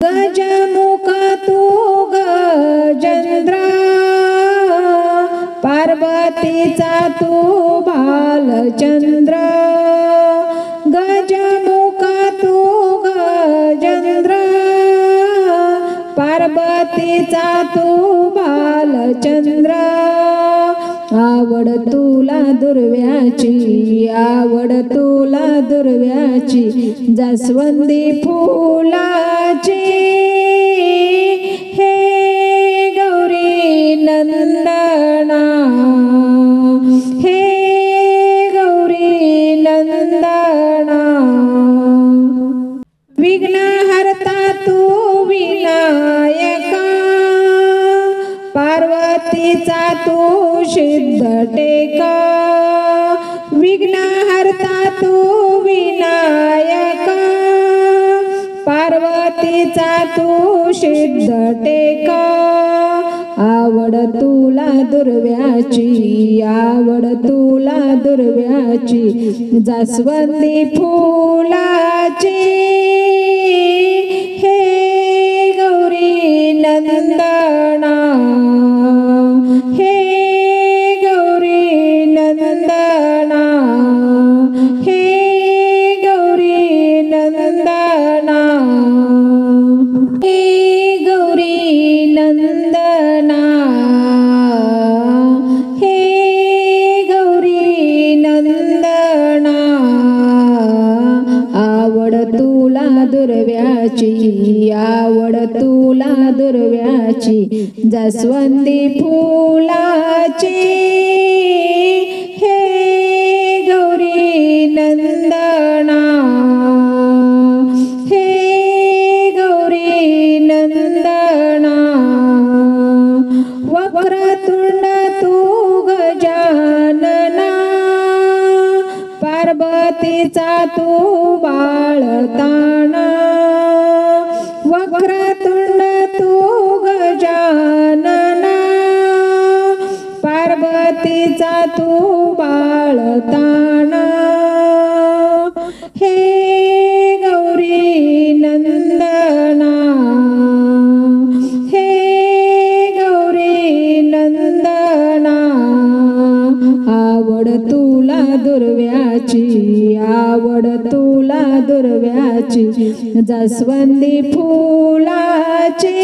गजमुख तू गजेंद्र, पार्वतीचा तू बालचंद्र। गजमुख तू गजेंद्र, पार्वतीचा तू बालचंद्र। आवड तुला दुर्व्याची, आवड तुला दुर्व्याची, जास्वंदी फुलाची। हे गौरी नंदना, हे गौरी नंदना। विघ्नहर्ता तू विनायका, पार्वतीचा तू सिद्ध टेका। विघ्नहर्ता तू विनायका, पार्वतीचा तू सिद्ध टेका। आवड तुला दुर्व्याची, आवड तुला दुर्व्याची, जास्वंदी फुलाची। हे गौरी नंदना, हे गौरी नंदना, हे गौरी नंदना, हे गौरी नंदना, हे गौरी नंदना। आवड तुला दुर्व्याची, आवड तुला दुर्व्याची, जास्वंदी फुलाची। हे गौरी नंदना, हे गौरी नंदना। वक्रतुंड तू गजानना, पार्वतीचा तू बाळताना। वक्रतुंड तू गजानना, पार्वतीचा तू बाळताना। हे गौरी नंदना, हे गौरी नंदना। आवड तुला दुर्व्याची, आवड तुला दुर्व्याची, जास्वंदी फुलाची।